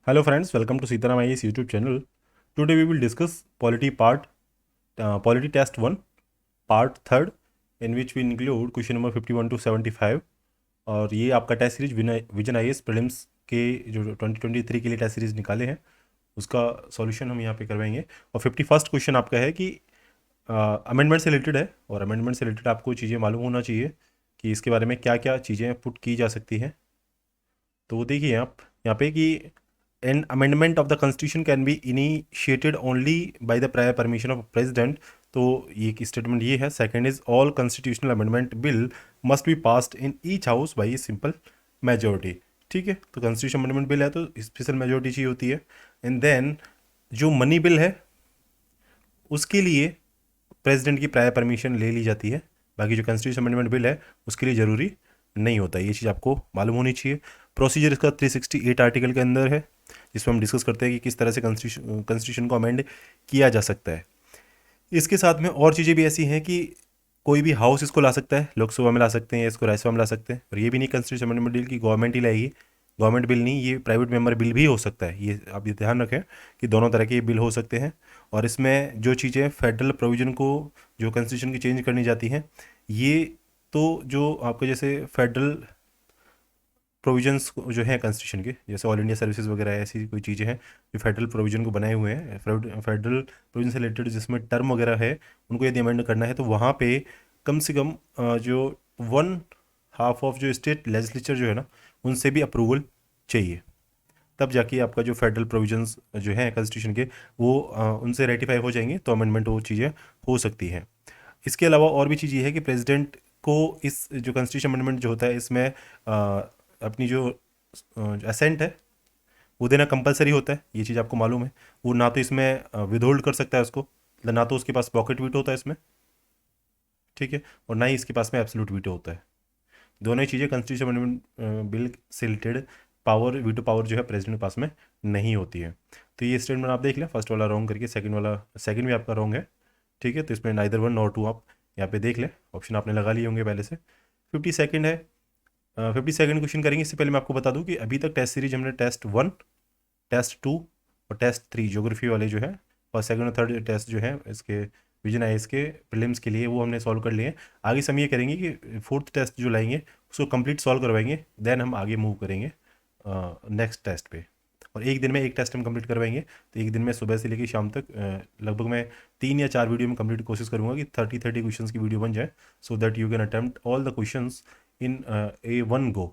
Hello friends, welcome to Sitaram IAS YouTube channel. Today we will discuss Polity Test 1, Part 3rd, in which we include question number 51 to 75. और ये आपका test series vision IAS prelims के जो 2023 के लिए test series निकाले हैं उसका सॉल्यूशन हम यहाँ पे करवाएंगे। और 51st क्वेश्चन आपका है कि अमेंडमेंट से रिलेटेड है, और अमेंडमेंट से रिलेटेड आपको चीज़ें मालूम होना चाहिए कि इसके बारे में क्या क्या चीज़ें पुट की जा सकती हैं। तो देखिए आप यहाँ पे कि an amendment of the constitution can be initiated only by the prior permission of president। तो ये एक स्टेटमेंट ये है। Second is all constitutional amendment bill must be passed in each house by simple majority. ठीक है, तो constitution amendment bill है तो स्पेशल मेजोरिटी चाहिए होती है। एंड देन जो मनी बिल है उसके लिए प्रेसिडेंट की प्रायर परमिशन ले ली जाती है। बाकी जो कॉन्स्टिट्यूशन अमेंडमेंट बिल है उसके लिए ज़रूरी नहीं होता, ये चीज़ आपको मालूम होनी चाहिए। प्रोसीजर इसका 368 आर्टिकल के अंदर है, जिसमें हम डिस्कस करते हैं कि किस तरह से कॉन्स्टिट्यूशन को अमेंड किया जा सकता है। इसके साथ में और चीज़ें भी ऐसी हैं कि कोई भी हाउस इसको ला सकता है, लोकसभा में ला सकते हैं, इसको राज्यसभा में ला सकते हैं। और ये भी नहीं कॉन्स्टिट्यूशन अमेंडमेंट बिल की गवर्नमेंट ही लाएगी, गवर्नमेंट बिल नहीं, ये प्राइवेट मेंबर बिल भी हो सकता है। ये आप ये ध्यान रखें कि दोनों तरह के बिल हो सकते हैं। और इसमें जो चीज़ें फेडरल प्रोविजन को जो कॉन्स्टिट्यूशन की चेंज करनी जाती हैं, ये तो जो आपके जैसे फेडरल प्रोविजंस जो हैं कॉन्स्टिट्यूशन के, जैसे ऑल इंडिया सर्विसेज वगैरह ऐसी कोई चीज़ें हैं जो फेडरल प्रोविजन को बनाए हुए हैं, फेडरल प्रोविजन से रिलेटेड जिसमें टर्म वगैरह है, उनको यदि अमेंड करना है तो वहाँ पे कम से कम जो 1/2 ऑफ जो स्टेट लेजिस्लेचर जो है ना, उनसे भी अप्रूवल चाहिए, तब जाके आपका जो फेडरल प्रोविजंस जो हैं कॉन्स्टिट्यूशन के वो उनसे रेटिफाई हो जाएंगे, तो अमेंडमेंट वो चीज़ें हो सकती हैं। इसके अलावा और भी चीज़ ये है कि प्रेसिडेंट को इस जो कॉन्स्टिट्यूशन अमेंडमेंट जो होता है इसमें अपनी जो असेंट है वो देना कंपलसरी होता है। ये चीज़ आपको मालूम है। वो ना तो इसमें विदहोल्ड कर सकता है उसको, मतलब ना तो उसके पास पॉकेट वीटो होता है इसमें, ठीक है, और ना ही इसके पास में एब्सोल्यूट वीटो होता है। दोनों ही चीज़ें कॉन्स्टिट्यूशन अमेंडमेंट बिल से रिलेटेड पावर, वीटो पावर जो है प्रेसिडेंट के पास में नहीं होती है। तो ये स्टेटमेंट आप देख लें, फर्स्ट वाला रॉन्ग करके सेकंड भी आपका रॉन्ग है। ठीक है, तो इसमें नाइदर 1 नॉर 2 आप यहाँ पे देख लें, ऑप्शन आपने लगा लिए होंगे पहले से। 52nd है, 52nd क्वेश्चन करेंगे। इससे पहले मैं आपको बता दूं कि अभी तक टेस्ट सीरीज हमने टेस्ट 1, टेस्ट 2 और टेस्ट 3 ज्योग्राफी वाले जो है, और सेकंड और थर्ड टेस्ट जो है इसके विजन आईएएस के प्रीलिम्स के लिए, वो हमने सॉल्व कर लिए हैं। आगे से हम ये करेंगे कि फोर्थ टेस्ट जो लाएंगे उसको कंप्लीट सॉल्व करवाएंगे, देन हम आगे मूव करेंगे नेक्स्ट टेस्ट पे। और एक दिन में एक टेस्ट हम कंप्लीट करवाएंगे, तो एक दिन में सुबह से लेकर शाम तक लगभग मैं 3 या 4 वीडियो में कंप्लीट कोशिश करूंगा कि 30 क्वेश्चंस की वीडियो बन जाए, so that you can attempt all the questions in A one go.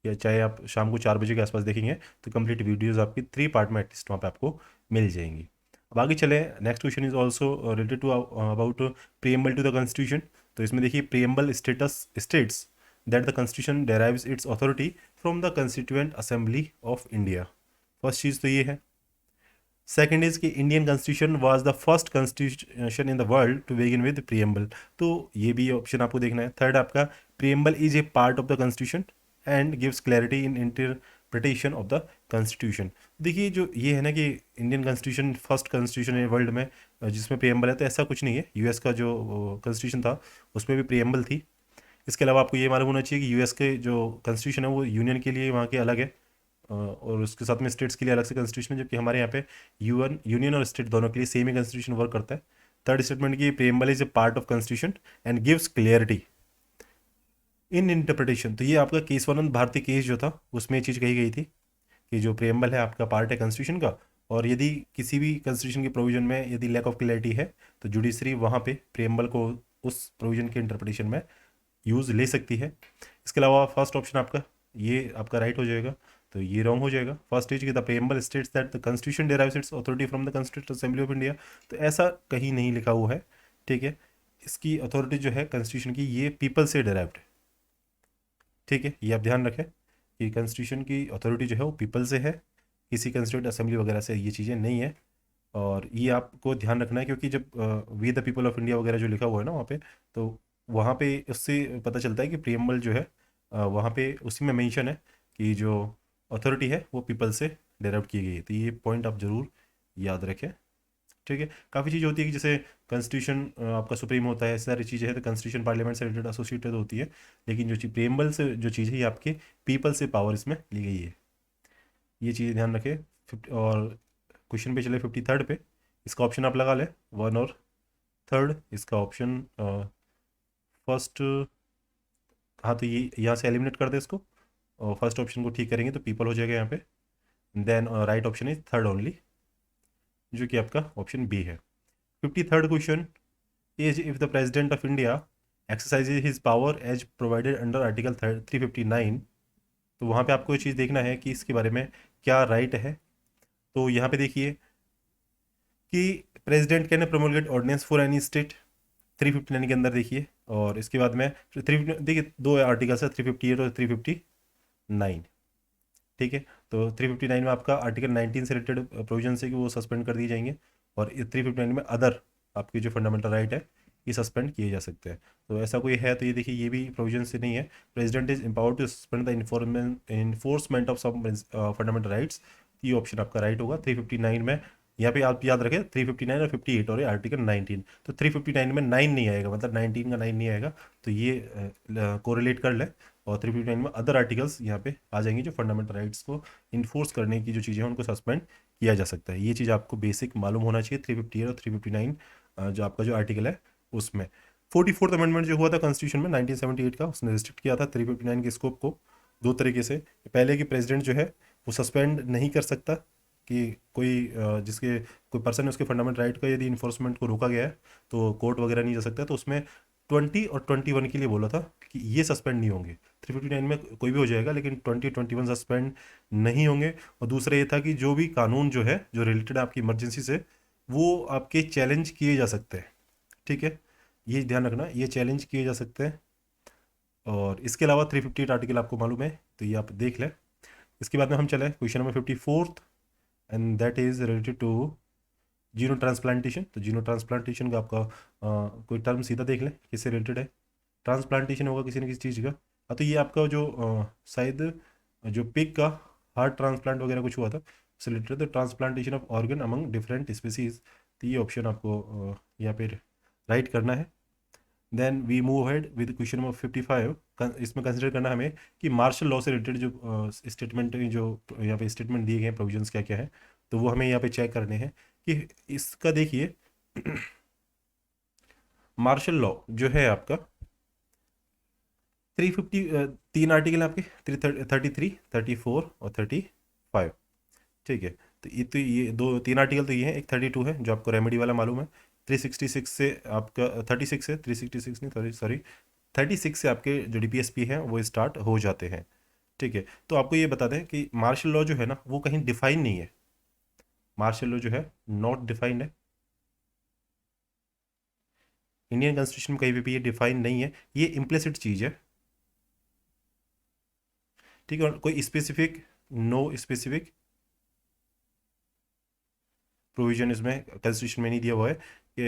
या चाहे आप शाम को 4 बजे के आसपास देखेंगे तो कंप्लीट वीडियोस आपकी 3 पार्ट में एटलीस्ट वहाँ पे आपको मिल जाएंगी। अब आगे चले, next question is also related to about preamble to the constitution. तो इसमें देखिए preamble states that the constitution derives its authority from the constituent assembly of India. First चीज़ तो ये है। सेकेंड इज कि Indian constitution was the first constitution in the world to begin with preamble. तो ये भी ऑप्शन आपको देखना है। थर्ड आपका preamble is a part of the constitution and gives clarity in interpretation of the constitution. देखिए जो ये है ना कि इंडियन कॉन्स्टिट्यूशन फर्स्ट कॉन्स्टिट्यूशन है वर्ल्ड में जिसमें प्रीएम्बल है, तो ऐसा कुछ नहीं है। यूएस का जो कॉन्स्टिट्यूशन था उसमें भी प्रीएम्बल थी। इसके अलावा आपको ये मालूम होना चाहिए कि यूएस के जो कॉन्स्टिट्यूशन है वो यूनियन के लिए वहाँ के अलग है, और उसके साथ में स्टेट्स के लिए अलग से कॉन्स्टिट्यूशन है, जबकि हमारे यहाँ पे यूनियन और स्टेट दोनों के लिए सेम ही कॉन्स्टिट्यूशन वर्क करता है। थर्ड स्टेटमेंट की preamble is a part of constitution and gives clarity in interpretation. तो ये आपका केशवानंद भारती केस जो था उसमें ये चीज़ कही गई थी कि जो प्रीएम्बल है आपका पार्ट है कॉन्स्टिट्यूशन का, और यदि किसी भी कॉन्स्टिट्यूशन के प्रोविजन में यदि लैक ऑफ क्लैरिटी है तो जुडिशरी वहाँ पे प्रीएम्बल को उस प्रोविजन के इंटरप्रिटेशन में यूज़ ले सकती है। इसके अलावा फर्स्ट ऑप्शन आपका ये आपका राइट हो जाएगा, तो ये रॉन्ग हो जाएगा। First is the preamble states that the constitution derives its authority from the constituent assembly of India. तो ऐसा कहीं नहीं लिखा हुआ है, ठीक है। इसकी अथॉरिटी जो है कॉन्स्टिट्यूशन की ये पीपल से डेराइव्ड है, ठीक है। ये आप ध्यान रखें कि कॉन्स्टिट्यूशन की अथॉरिटी जो है वो पीपल से है, किसी कॉन्स्टिट्यूंट असेंबली वगैरह से ये चीज़ें नहीं है। और ये आपको ध्यान रखना है क्योंकि जब we the people of India वगैरह जो लिखा हुआ है ना वहाँ पे, तो वहाँ पे उससे पता चलता है कि प्रीएम्बल जो है वहाँ पे उसी में मेंशन है कि जो अथॉरिटी है वो पीपल से डेराइव की गई है। तो ये पॉइंट आप ज़रूर याद रखें, ठीक है। काफ़ी चीज़ होती है कि जैसे कॉन्स्टिट्यूशन आपका सुप्रीम होता है, ऐसी सारी चीज़ें हैं, तो कॉन्स्टिट्यूशन पार्लियामेंट से रिलेटेड एसोसिएटेड होती है, लेकिन जो चीज़ प्रीएम्बल से जो चीज़ है ये आपके पीपल से पावर इसमें ली गई है। ये चीज़ ध्यान रखें। 50 और क्वेश्चन पे चले 53rd पे, इसका ऑप्शन आप लगा लें 1 और 3rd, इसका ऑप्शन फर्स्ट। हाँ तो ये यहाँ से एलिमिनेट कर दे इसको, और फर्स्ट ऑप्शन को ठीक करेंगे तो पीपल हो जाएगा यहाँ पे। Then right option is 3rd only, जो कि आपका ऑप्शन बी है। 53rd question is if the president of India exercises his power as provided under article 359, तो वहाँ पे आपको ये चीज़ देखना है कि इसके बारे में क्या राइट है। तो यहाँ पे देखिए कि president can promulgate ordinance for any state, 359 के अंदर देखिए। और इसके बाद में देखिए दो आर्टिकल्स है, 358 और 359, ठीक है। तो 359 में आपका आर्टिकल 19 से रिलेटेड प्रोविजन है कि वो सस्पेंड कर दिए जाएंगे, और 359 में अदर आपकी जो फंडामेंटल राइट है ये सस्पेंड किए जा सकते हैं। तो ऐसा कोई है तो ये देखिए ये भी प्रोविजन से नहीं है। President is empowered to suspend the enforcement of some fundamental rights, ये ऑप्शन आपका राइट होगा 359 में। यहाँ पे आप याद रखें 359 और 58 और ये आर्टिकल 19, तो 359 में 9 नहीं आएगा, मतलब 19 का 9 नहीं आएगा, तो ये कोरिलेट कर ले। और 359 में अदर आर्टिकल्स यहाँ पे आ जाएंगे जो फंडामेंटल राइट्स को इन्फोर्स करने की जो चीज़ें हैं उनको सस्पेंड किया जा सकता है। ये चीज़ आपको बेसिक मालूम होना चाहिए 358 और 359 जो आपका जो आर्टिकल है उसमें। 44th अमेंडमेंट जो हुआ था कॉन्स्टिट्यूशन में 1978 का, उसने रिस्ट्रिक्ट किया था 359 के स्कोप को दो तरीके से। पहले कि प्रेसिडेंट जो है वो सस्पेंड नहीं कर सकता कि कोई जिसके कोई पर्सन है उसके फंडामेंटल राइट का यदि इन्फोर्समेंट को रोका गया है तो कोर्ट वगैरह नहीं जा सकता। तो उसमें 20 और 21 के लिए बोला था कि ये सस्पेंड नहीं होंगे। 359 में कोई भी हो जाएगा लेकिन 20 21 सस्पेंड नहीं होंगे। और दूसरा ये था कि जो भी कानून जो है जो रिलेटेड है आपकी इमरजेंसी से, वो आपके चैलेंज किए जा सकते हैं, ठीक है। ये ध्यान रखना, ये चैलेंज किए जा सकते हैं। और इसके अलावा 358 आर्टिकल आपको मालूम है तो ये आप देख लें। इसके बाद में हम चले question number 54th, and that is related to xeno transplantation. तो जीनो ट्रांसप्लांटेशन का आपका कोई टर्म सीधा देख लें किससे रिलेटेड है। ट्रांसप्लांटेशन होगा किसी न किसी चीज़ का। हाँ तो ये आपका जो शायद जो पिग का हार्ट ट्रांसप्लांट वगैरह कुछ हुआ था उससे रिलेटेड, तो transplantation of organ among different species, तो ये ऑप्शन आपको यहाँ पे राइट करना है। Then we move ahead with question number 55। इसमें कंसिडर करना हमें कि मार्शल लॉ से रिलेटेड जो स्टेटमेंट जो यहाँ पे स्टेटमेंट दिए गए हैं प्रोविजंस क्या क्या है, तो वो हमें यहाँ पे चेक करने हैं कि इसका देखिए मार्शल लॉ जो है आपका 350 तीन आर्टिकल है आपके 33 34 और 35, ठीक है। तो ये दो तीन आर्टिकल तो ये है, एक 32 है जो आपको रेमेडी वाला मालूम है। 366 से आपका 36 से 366 नहीं सॉरी 36 से आपके जो DPSP हैं वो स्टार्ट हो जाते हैं, ठीक है। तो आपको ये बता दें कि मार्शल लॉ जो है ना वो कहीं डिफाइन नहीं है। मार्शल लॉ जो है नॉट डिफाइंड है, इंडियन कॉन्स्टिट्यूशन में कहीं भी ये डिफाइन नहीं है, ये इम्प्लिसिट चीज़ है, ठीक है। और कोई स्पेसिफिक नो स्पेसिफिक प्रोविजन इसमें कॉन्स्टिट्यूशन में नहीं दिया हुआ है कि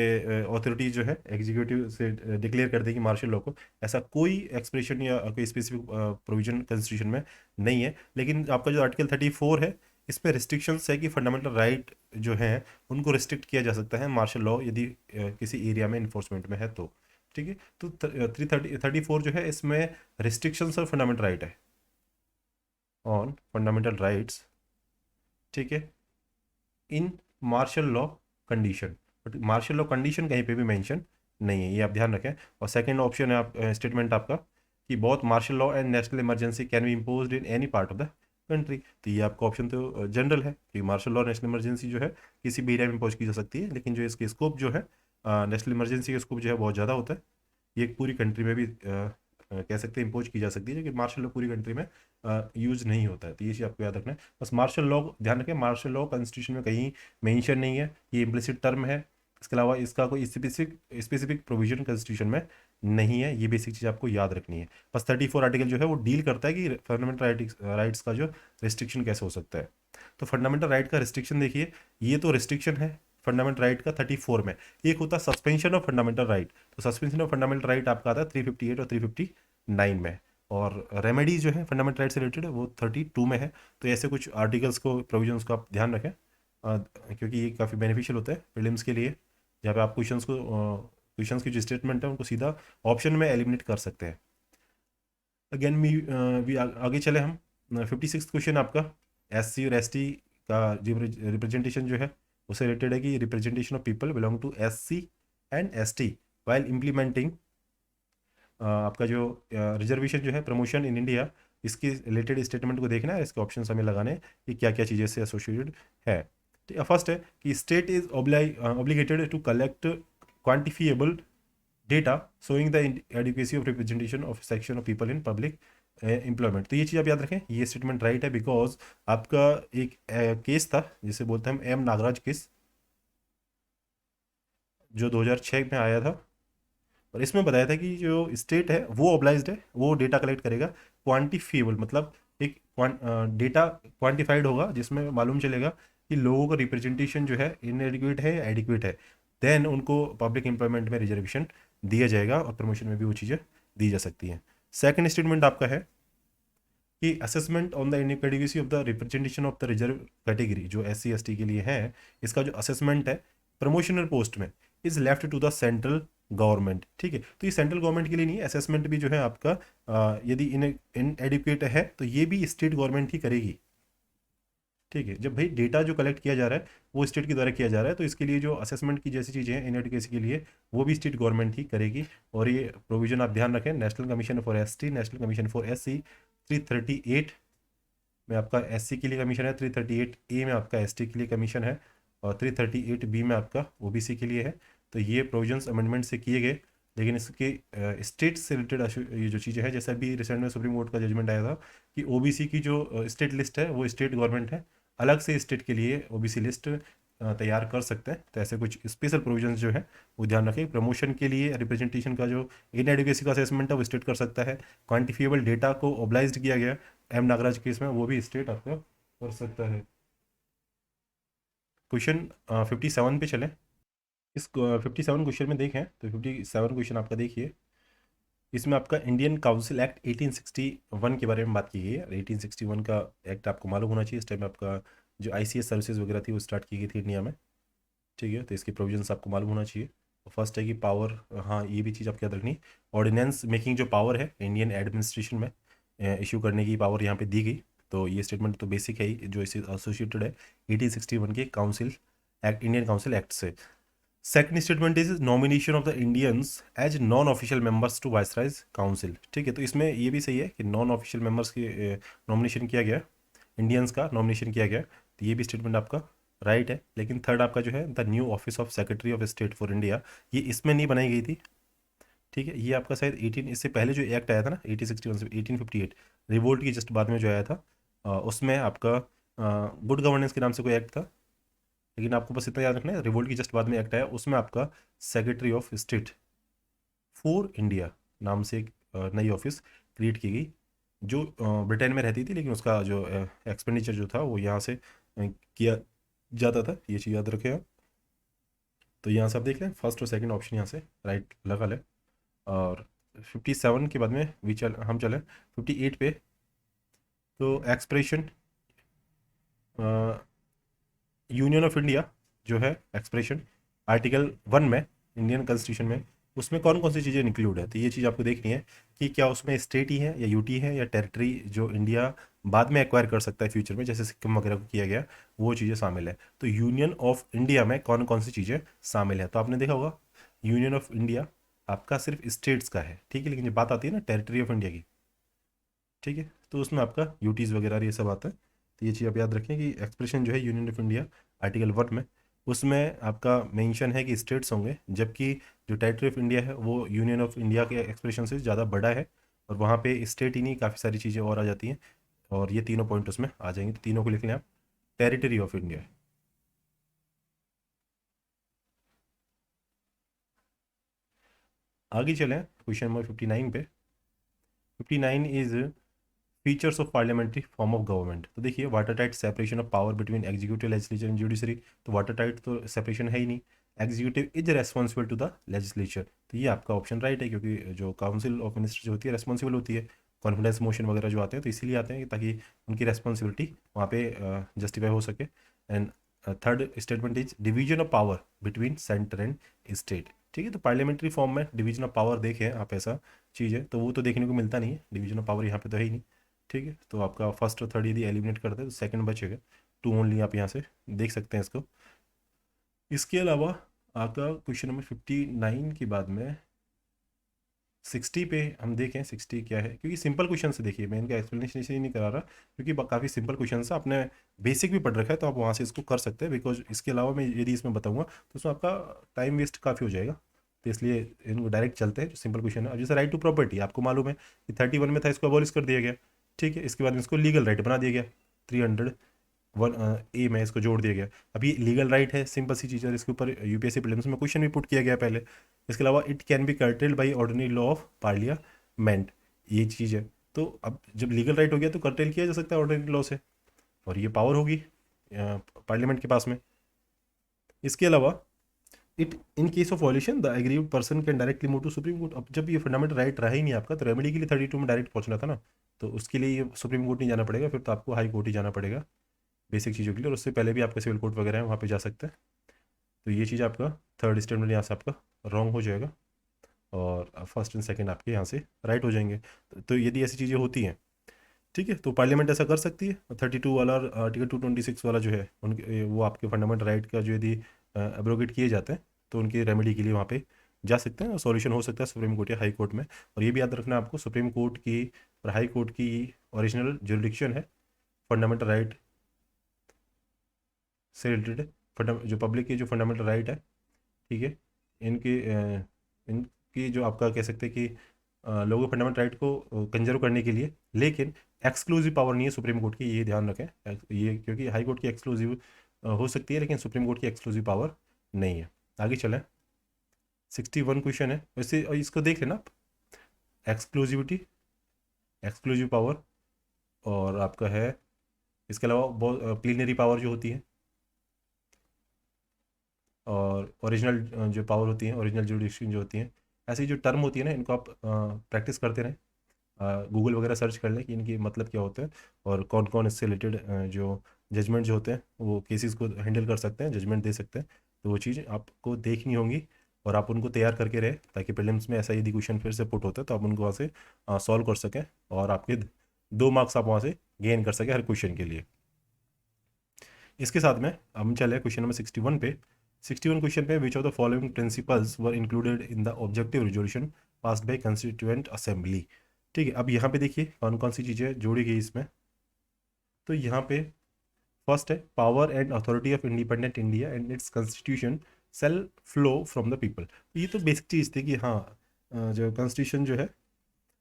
अथॉरिटी जो है एग्जीक्यूटिव से डिक्लेयर कर देगी मार्शल लॉ को, ऐसा कोई एक्सप्रेशन या कोई स्पेसिफिक प्रोविजन कॉन्स्टिट्यूशन में नहीं है। लेकिन आपका जो आर्टिकल 34 है इसमें रिस्ट्रिक्शंस है कि फंडामेंटल राइट जो है उनको रिस्ट्रिक्ट किया जा सकता है मार्शल लॉ यदि किसी एरिया में इन्फोर्समेंट में है तो, ठीक है। तो 34 जो है इसमें रिस्ट्रिक्शंस और फंडामेंटल राइट है ऑन फंडामेंटल राइट्स, ठीक है, in martial law condition. But martial law condition कहीं पे भी मेंशन नहीं है, ये आप ध्यान रखें। और सेकंड ऑप्शन है आप स्टेटमेंट आपका कि both martial law and national emergency can be imposed in any part of the country, तो ये आपका ऑप्शन तो जनरल है कि मार्शल लॉ नेशनल इमरजेंसी जो है किसी भी एरिया में इम्पोज की जा सकती है, लेकिन जो इसके स्कोप जो है नेशनल इमरजेंसी का स्कोप जो है बहुत ज़्यादा होता है। ये पूरी कंट्री में भी कह सकते हैं इम्पोज की जा सकती है, लेकिन मार्शल लॉ पूरी कंट्री में यूज़ नहीं होता है, तो ये चीज़ आपको याद रखना है। बस मार्शल लॉ ध्यान रखें, मार्शल लॉ कॉन्स्टिट्यूशन में कहीं मेंशन नहीं है, ये इम्प्लिसिट टर्म है। इसके अलावा इसका कोई स्पेसिफिक प्रोविजन कॉन्स्टिट्यूशन में नहीं है, ये बेसिक चीज़ आपको याद रखनी है। बस 34 आर्टिकल जो है वो डील करता है कि फंडामेंटल राइट्स का जो रिस्ट्रिक्शन कैसे हो सकता है। तो फंडामेंटल राइट का रिस्ट्रिक्शन देखिए, ये तो रिस्ट्रिक्शन है फंडामेंटल राइट का 34 में। एक होता है सस्पेंशन ऑफ फंडामेंटल राइट, तो सस्पेंशन ऑफ फंडामेंटल राइट आपका आता है 358 और 359 में। और रेमेडी जो है फंडामेंटल राइट से रिलेटेड वो 32 में है। तो ऐसे कुछ आर्टिकल्स को प्रोविजंस को आप ध्यान रखें, क्योंकि ये काफ़ी बेनिफिशियल होता है प्रीलिम्स के लिए, जहाँ पे आप क्वेश्चंस की जो स्टेटमेंट है उनको सीधा ऑप्शन में एलिमिनेट कर सकते हैं। अगेन वी आगे चले हम 56 क्वेश्चन आपका SC और ST का रिप्रेजेंटेशन जो है उससे रिलेटेड है कि representation of people belong to SC and ST while implementing आपका जो रिजर्वेशन जो है प्रमोशन इन इंडिया, इसके रिलेटेड स्टेटमेंट को देखना है, इसके ऑप्शन हमें लगाने हैं कि क्या क्या चीज़ें से एसोसिएटेड है। तो फर्स्ट है कि state is obligated to collect quantifiable data showing the adequacy of representation of section of people in public employment. तो ये चीज़ आप याद रखें, ये स्टेटमेंट राइट है बिकॉज आपका एक केस था जिसे बोलते हैं हम एम नागराज केस, जो 2006 में आया था, और इसमें बताया था कि जो स्टेट है वो ऑब्लाइज्ड है, वो डेटा कलेक्ट करेगा क्वान्टिफिएबल, मतलब एक डेटा क्वान्टिफाइड होगा जिसमें मालूम चलेगा कि लोगों का रिप्रेजेंटेशन जो है इनएडिक्वेट है या एडिक्वेट है, देन उनको पब्लिक एम्प्लॉयमेंट में रिजर्वेशन दिया जाएगा और प्रमोशन में भी वो चीज़ें दी जा सकती हैं। सेकंड स्टेटमेंट आपका है कि assessment on the inadequacy of the representation of the reserve category जो SC ST के लिए है, इसका जो असेसमेंट है प्रमोशनल पोस्ट में is left to the central government. ठीक है, तो ये सेंट्रल गवर्नमेंट के लिए नहीं है, असेसमेंट भी जो है आपका यदि इनएडिक्वेट है तो ये भी स्टेट गवर्नमेंट ही करेगी। ठीक है, जब भाई डेटा जो कलेक्ट किया जा रहा है वो स्टेट के द्वारा किया जा रहा है, तो इसके लिए जो असेसमेंट की जैसी चीज़ें हैं इनएडिक्वेसी के लिए वो भी स्टेट गवर्नमेंट ही करेगी। और ये प्रोविजन आप ध्यान रखें, national commission for ST, national commission for SC 338 में आपका SC के लिए कमीशन है, 338A में आपका ST के लिए कमीशन है, और 338B में आपका OBC के लिए है। तो ये प्रोविजंस अमेंडमेंट से किए गए, लेकिन इसके स्टेट से रिलेटेड ये जो चीज़ें हैं, जैसे अभी रिसेंट में सुप्रीम कोर्ट का जजमेंट आया था कि OBC की जो स्टेट लिस्ट है वो स्टेट गवर्नमेंट है, अलग से स्टेट के लिए OBC लिस्ट तैयार कर सकते हैं। तो ऐसे कुछ स्पेशल प्रोविजंस जो है वो ध्यान रखें। प्रमोशन के लिए रिप्रेजेंटेशन का जो इनएडिक्वेसी का असेसमेंट है वो स्टेट कर सकता है, क्वान्टिफिएबल डेटा को ऑब्लाइज्ड किया गया एम नागराज केस में, वो भी स्टेट आपका कर सकता है। क्वेश्चन 57 पे चलें। इस 57 क्वेश्चन में देखें तो 57 क्वेश्चन आपका देखिए, इसमें आपका इंडियन काउंसिल एक्ट 1861 के बारे में बात की गई है। 1861 का एक्ट आपको मालूम होना चाहिए, इस टाइम आपका जो ICS सर्विसेज वगैरह थी वो स्टार्ट की गई थी इंडिया में। ठीक है, तो इसके प्रोविजंस आपको मालूम होना चाहिए। फर्स्ट है कि पावर, हाँ ये भी चीज़ आपको याद रखनी, ऑर्डिनेंस मेकिंग जो पावर है इंडियन एडमिनिस्ट्रेशन में इशू करने की पावर यहाँ पे दी गई। तो ये स्टेटमेंट तो बेसिक है ही, जो इससे एसोसिएटेड है 1861 के council act, Indian council act से। Second statement is nomination of the Indians as non official members to viceroy's council. ठीक है, तो इसमें ये भी सही है कि नॉन ऑफिशियल मेंबर्स की नॉमिनेशन किया गया, इंडियंस का नॉमिनेशन किया गया, तो ये भी स्टेटमेंट आपका राइट है। लेकिन थर्ड आपका जो है the new office of secretary of state for India, ये इसमें नहीं बनाई गई थी। ठीक है, ये आपका शायद 18, इससे पहले जो एक्ट आया था ना 1861 से 1858, रिवोल्ट की जस्ट बाद में जो आया था, उसमें आपका गुड गवर्नेंस के नाम से कोई एक्ट था। लेकिन आपको बस इतना याद रखना है, रिवोल्ट की जस्ट बाद में एक्ट आया, उसमें आपका secretary of state for India नाम से एक नई ऑफिस क्रिएट की गई, जो ब्रिटेन में रहती थी, लेकिन उसका जो एक्सपेंडिचर जो था वो यहाँ से किया जाता था। ये चीज़ याद रखें आप। तो यहाँ से आप देख लें, फर्स्ट और सेकंड ऑप्शन यहाँ से राइट लगा लें। और 57 के बाद में हम चलें 58 पे। तो एक्सप्रेशन यूनियन ऑफ इंडिया जो है एक्सप्रेशन आर्टिकल 1 में इंडियन कॉन्स्टिट्यूशन में, उसमें कौन कौन सी चीज़ें इंक्लूड है। तो ये चीज़ आपको देखनी है कि क्या उसमें स्टेट ही है या यूटी है या टेरिटरी जो इंडिया बाद में एक्वायर कर सकता है फ्यूचर में, जैसे सिक्किम वगैरह को किया गया, वो चीज़ें शामिल है। तो यूनियन ऑफ इंडिया में कौन कौन सी चीज़ें शामिल है, तो आपने देखा होगा यूनियन ऑफ इंडिया आपका सिर्फ स्टेट्स का है। ठीक है, लेकिन जब बात आती है ना टेरिटरी ऑफ इंडिया की, ठीक है, तो उसमें आपका यूटीज़ वगैरह ये सब आता है। तो ये चीज़ आप याद रखें कि एक्सप्रेशन जो है यूनियन ऑफ इंडिया आर्टिकल 1 में, उसमें आपका मेंशन है कि स्टेट्स होंगे, जबकि जो टेरिटरी ऑफ इंडिया है वो यूनियन ऑफ इंडिया के एक्सप्रेशन से ज़्यादा बड़ा है, और वहाँ पे स्टेट ही नहीं काफ़ी सारी चीज़ें और आ जाती हैं, और ये तीनों पॉइंट उसमें आ जाएंगे। तो तीनों को लिख लें आप, टेरिटरी ऑफ इंडिया। आगे चलें क्वेश्चन नंबर 59 पे। 59 is features of parliamentary form of government. तो देखिए water tight separation of power between executive, legislature and judiciary. तो वाटर टाइट तो सेपरेशन है ही नहीं, executive is responsible to the legislature. तो ये आपका ऑप्शन राइट है, क्योंकि जो काउंसिल ऑफ मिनिस्टर्स जो होती है रेस्पॉन्सिबल होती है, कॉन्फिडेंस मोशन वगैरह जो आते हैं तो इसीलिए आते हैं ताकि उनकी रेस्पॉन्सिबिलिटी वहाँ पे जस्टिफाई हो सके। And third statement is division of power between centre and state. ठीक है, तो पार्लियामेंट्री फॉर्म में डिवीजन ऑफ पावर देखें आप, ऐसा चीज़ है तो वो तो देखने को मिलता नहीं है, डिवीजन ऑफ पावर यहाँ पे तो है ही नहीं। ठीक है, तो आपका फर्स्ट और थर्ड यदि एलिमिनेट करते हैं तो सेकंड बचेगा, 2 ओनली, आप यहाँ से देख सकते हैं इसको। इसके अलावा आपका क्वेश्चन नंबर 59 के बाद में 60 पे हम देखें 60 क्या है, क्योंकि सिंपल क्वेश्चन से देखिए, मैं इनका एक्सप्लेनेशन इसलिए नहीं करा रहा क्योंकि काफ़ी सिंपल क्वेश्चन है, आपने बेसिक भी पढ़ रखा है तो आप वहाँ से इसको कर सकते हैं। बिकॉज इसके अलावा मैं यदि इसमें बताऊँगा तो उसमें आपका टाइम वेस्ट काफ़ी हो जाएगा, तो इसलिए इनको डायरेक्ट चलते हैं जो सिंपल क्वेश्चन है। अब जैसे राइट टू प्रॉपर्टी आपको मालूम है कि 31 में था, इसको अबॉलिश कर दिया गया, ठीक है। इसके बाद में इसको लीगल राइट बना दिया गया, 301 ए में इसको जोड़ दिया गया। अब ये लीगल राइट है, सिंपल सी चीज़ है, इसके ऊपर यूपीएससी प्रीलिम्स में क्वेश्चन भी पुट किया गया पहले। इसके अलावा it can be curtailed by ordinary law of parliament, ये चीज़ है। तो अब जब लीगल राइट हो गया तो कर्टेल किया जा सकता है ऑर्डिनरी लॉ से, और ये पावर होगी पार्लियामेंट के पास में। इसके अलावा it in case of violation the aggrieved person can directly move to supreme court. अब जब ये फंडामेंटल राइट रहा ही नहीं आपका, तो रेमेडी के लिए 32 में डायरेक्ट पहुंचना था ना, तो उसके लिए ये सुप्रीम कोर्ट नहीं जाना पड़ेगा, फिर तो आपको हाई कोर्ट ही जाना पड़ेगा बेसिक चीज़ों के लिए, और उससे पहले भी आपके सिविल कोर्ट वगैरह है वहाँ पे जा सकते हैं। तो ये चीज़ आपका थर्ड स्टेटमेंट यहाँ से आपका रॉन्ग हो जाएगा, और फर्स्ट एंड सेकंड आपके यहाँ से राइट हो जाएंगे। तो यदि ऐसी चीज़ें होती हैं, ठीक है, तो पार्लियामेंट ऐसा कर सकती है। 32 वाला और आर्टिकल 226 वाला जो है उनके, वो आपके फंडामेंटल राइट का जो यदि एब्रोगेट किए जाते हैं तो उनकी रेमेडी के लिए वहाँ पे जा सकते हैं, और सॉल्यूशन हो सकता है सुप्रीम कोर्ट या हाई कोर्ट में। और ये भी याद रखना आपको, सुप्रीम कोर्ट की और हाई कोर्ट की ओरिजिनल जुरिडिक्शन है फंडामेंटल राइट से रिलेटेड, जो पब्लिक की जो फंडामेंटल राइट है, ठीक है, इनकी इनकी जो आपका कह सकते हैं कि लोगों के फंडामेंटल राइट को कंजर्व करने के लिए, लेकिन एक्सक्लूसिव पावर नहीं है सुप्रीम कोर्ट की, ये ध्यान रखें। ये क्योंकि हाई कोर्ट की एक्सक्लूसिव हो सकती है, लेकिन सुप्रीम कोर्ट की एक्सक्लूसिव पावर नहीं है। आगे चलें, 61 क्वेश्चन है वैसे, और इसको देख लेना आप, एक्सक्लूसिविटी, एक्सक्लूसिव पावर, और आपका है इसके अलावा बहुत प्लीनरी पावर जो होती है, और ओरिजिनल जो पावर होती है, ओरिजिनल जुडिक्शन जो होती है, ऐसी जो टर्म होती है ना, इनको आप प्रैक्टिस करते रहें, गूगल वगैरह सर्च कर लें कि इनकी मतलब क्या होते हैं, और कौन कौन इससे रिलेटेड जो जजमेंट जो होते हैं वो केसेस को हैंडल कर सकते हैं, जजमेंट दे सकते हैं। तो वो चीज़ आपको देखनी होंगी, और आप उनको तैयार करके रहे, ताकि प्रीलिम्स में ऐसा यदि क्वेश्चन फिर से पुट होता है तो आप उनको वहाँ से सॉल्व कर सकें, और आपके 2 मार्क्स आप वहाँ से गेन कर सकें हर क्वेश्चन के लिए। इसके साथ में हम चले क्वेश्चन नंबर 61 पे। 61 क्वेश्चन पे, which of the following principles were included in the objective resolution passed by constituent assembly. ठीक है, अब यहाँ पे देखिए कौन कौन सी चीज़ें जोड़ी गई इसमें। तो यहाँ पे फर्स्ट है, power and authority of independent India and its constitution shall flow from the people. तो ये तो बेसिक चीज़ थी कि हाँ, जो कॉन्स्टिट्यूशन जो है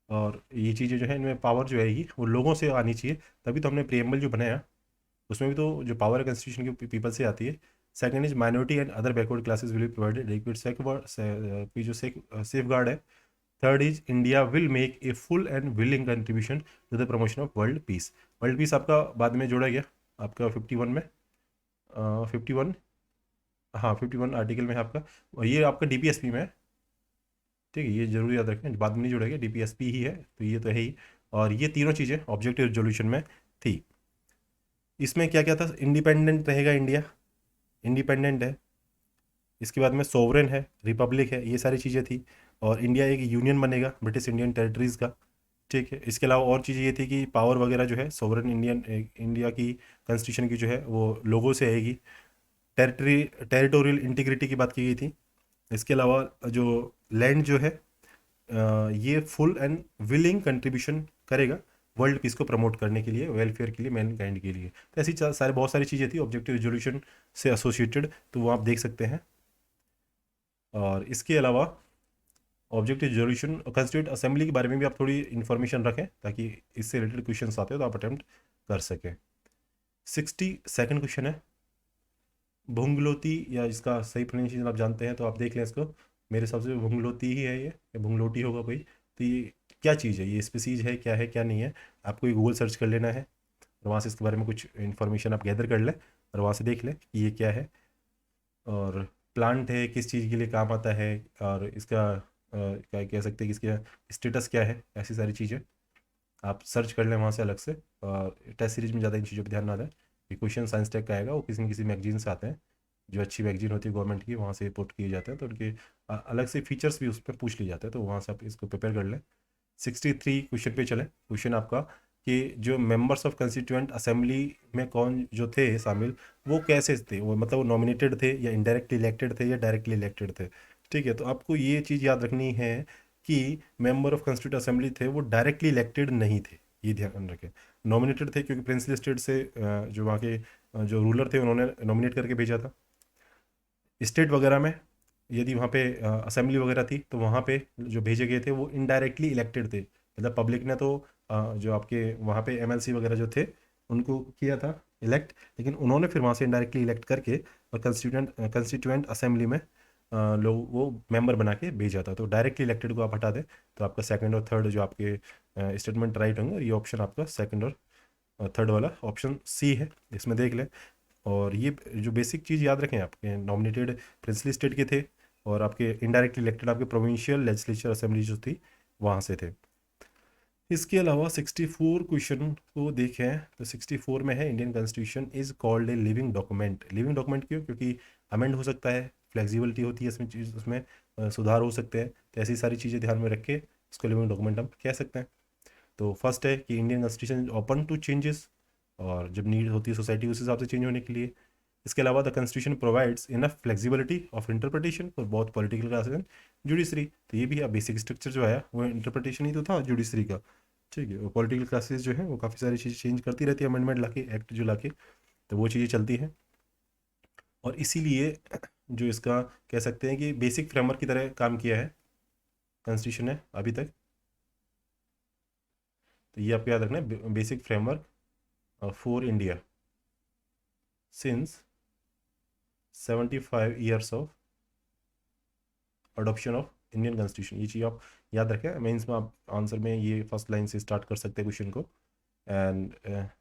और ये चीज़ें जो है, इनमें पावर जो है ये वो लोगों से आनी चाहिए, तभी तो हमने प्रिएम्बल जो बनाया उसमें भी तो जो पावर है कॉन्स्टिट्यूशन की पीपल से आती है। Second is minority and other backward classes will be provided liquid की जो सेफ गार्ड है। Third is India will make a full and willing contribution to the promotion of world peace. World peace आपका बाद में जोड़ा गया आपका 51 में, 51, हाँ 51 आर्टिकल में है आपका, और ये आपका डीपीएसपी में है, ठीक है, ये जरूर याद रखें, बाद में नहीं जोड़ा गया, डीपीएसपी ही है, तो ये तो है ही। और ये तीनों चीज़ें ऑब्जेक्टिव रिजोल्यूशन में थी। इसमें क्या क्या था, इंडिपेंडेंट रहेगा इंडिया, इंडिपेंडेंट है, इसके बाद में सोवरेन है, रिपब्लिक है, ये सारी चीज़ें थी, और इंडिया एक यूनियन बनेगा ब्रिटिश इंडियन टेरिटरीज़ का, ठीक है। इसके अलावा और चीज़ें ये थी कि पावर वगैरह जो है सोवरेन इंडिया की कॉन्स्टिट्यूशन की जो है वो लोगों से आएगी। टेरिटोरियल इंटीग्रिटी की बात की गई थी। इसके अलावा जो लैंड जो है ये फुल एंड विलिंग कंट्रीब्यूशन करेगा वर्ल्ड पीस को प्रमोट करने के लिए, वेलफेयर के लिए, मैन काइंड के लिए। तो ऐसी सारे बहुत सारी चीज़ें थी ऑब्जेक्टिव रिजोल्यूशन से एसोसिएटेड, तो वो आप देख सकते हैं। और इसके अलावा ऑब्जेक्टिव रिजोल्यूशन कॉन्स्टिट्यूएंट असेंबली के बारे में भी आप थोड़ी इन्फॉर्मेशन रखें, ताकि इससे रिलेटेड क्वेश्चन आते हो तो आप अटेम्प्ट कर सकें। 62nd क्वेश्चन है, भुंगलोती, या इसका सही प्रोनाउंसिएशन आप जानते हैं तो आप देख लें इसको, मेरे हिसाब से भुंगलोती ही है ये, या भुंगलोटी होगा कोई। तो ये क्या चीज़ है, ये स्पीसीज है, क्या है क्या नहीं है, आपको ये गूगल सर्च कर लेना है, और वहाँ से इसके बारे में कुछ इन्फॉर्मेशन आप गैदर कर लें, और वहाँ से देख लें कि ये क्या है, और प्लांट है, किस चीज़ के लिए काम आता है, और इसका क्या कह सकते हैं कि इसका स्टेटस क्या है, ऐसी सारी चीज़ें आप सर्च कर लें वहाँ से अलग से। और टेस्ट सीरीज में ज़्यादा इन चीज़ों पर ध्यान ना दें, ये क्वेश्चन साइंस टेक का आएगा, वो किसी न किसी मैगजीन से आते हैं, जो अच्छी मैगजीन होती है गवर्नमेंट की, वहाँ से रिपोर्ट किए जाते हैं, तो उनके अलग से फीचर्स भी उस पर पूछ लिए जाते हैं, तो वहाँ से आप इसको प्रिपेयर कर लें। 63 क्वेश्चन पे चलें। क्वेश्चन आपका कि जो मेंबर्स ऑफ कंस्टिट्यूएंट असेंबली में कौन जो थे शामिल, वो कैसे थे, वो मतलब वो नॉमिनेटेड थे या इनडायरेक्टली इलेक्टेड थे या डायरेक्टली इलेक्टेड थे। ठीक है, तो आपको ये चीज़ याद रखनी है कि मेंबर ऑफ कंस्टिट्यूट असेंबली थे वो डायरेक्टली इलेक्टेड नहीं थे, ये ध्यान रखें। नॉमिनेटेड थे क्योंकि प्रिंसली स्टेट से जो वहाँ के जो रूलर थे उन्होंने नॉमिनेट करके भेजा था। स्टेट वगैरह में यदि वहाँ पे असेंबली वगैरह थी तो वहाँ पे जो भेजे गए थे वो इनडायरेक्टली इलेक्टेड थे, मतलब पब्लिक ने तो जो आपके वहाँ पे एमएलसी वगैरह जो थे उनको किया था इलेक्ट, लेकिन उन्होंने फिर वहाँ से इनडायरेक्टली इलेक्ट करके और कंस्टिट्यूएंट असेंबली में लोग वो मेंबर बना के भेजा था। तो डायरेक्टली इलेक्टेड को आप हटा दें तो आपका सेकंड और थर्ड जो आपके स्टेटमेंट राइट होंगे, और ये ऑप्शन आपका सेकंड और थर्ड वाला ऑप्शन सी है, इसमें देख लें। और ये जो बेसिक चीज़ याद रखें, आपके नॉमिनेटेड प्रिंसली स्टेट के थे और आपके इनडायरेक्टली इलेक्टेड आपके प्रोविंशियल लेजिस्लेचर असेंबली जो थी वहाँ से थे। इसके अलावा 64 क्वेश्चन को देखें तो 64 में है Indian constitution is called a living document. Living document क्यों? क्योंकि अमेंड हो सकता है, फ्लेक्सिबिलिटी होती है इसमें, चीज़ उसमें सुधार हो सकते हैं, तो ऐसी सारी चीज़ें ध्यान में रख के इसको लिविंग डॉक्यूमेंट हम कह सकते हैं। तो फर्स्ट है कि Indian constitution is open to changes, और जब नीड होती है सोसाइटी उस हिसाब से चेंज होने के लिए। इसके अलावा the constitution provides enough flexibility of interpretation for both political classes and judiciary. तो ये भी बेसिक स्ट्रक्चर जो आया वो इंटरप्रिटेशन ही तो था जुडिशरी का। ठीक है, वो पॉलिटिकल क्लासेस जो है वो काफ़ी सारी चीज़ें चेंज करती रहती है, अमेंडमेंट लाके, एक्ट जो लाके, तो वो चीज़ें चलती हैं। और इसीलिए जो इसका कह सकते हैं कि बेसिक फ्रेमवर्क की तरह काम किया है कॉन्स्टिट्यूशन ने अभी तक। तो ये आपको याद रखना है, basic framework for India since 75 years of adoption of Indian constitution. ये चीज़ आप याद रखें, मेंस में आप आंसर में ये फर्स्ट लाइन से स्टार्ट कर सकते हैं क्वेश्चन को। And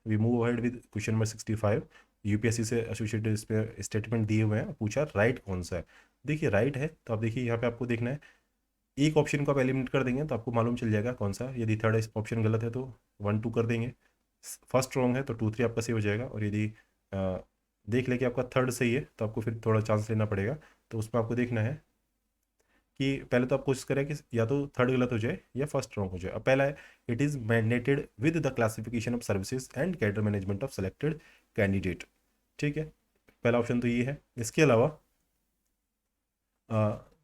we move ahead with question number 65। UPSC से एसोसिएटेड इस पे स्टेटमेंट दिए हुए हैं, पूछा राइट कौन सा है। देखिए राइट है तो आप देखिए यहाँ पे आपको देखना है, एक ऑप्शन को आप एलिमिनेट कर देंगे तो आपको मालूम चल जाएगा कौन सा। यदि थर्ड ऑप्शन गलत है तो 1 2 कर देंगे, फर्स्ट रॉन्ग है तो 2 3 आपका सही हो जाएगा। और यदि देख ले कि आपका थर्ड सही है तो आपको फिर थोड़ा चांस लेना पड़ेगा। तो उसमें आपको देखना है कि पहले तो आप कोशिश करें कि या तो थर्ड गलत हो जाए या फर्स्ट रॉन्ग हो जाए। अब पहला है, it is mandated with the classification of services and cadre management of selected candidate. ठीक है, पहला ऑप्शन तो ये है। इसके अलावा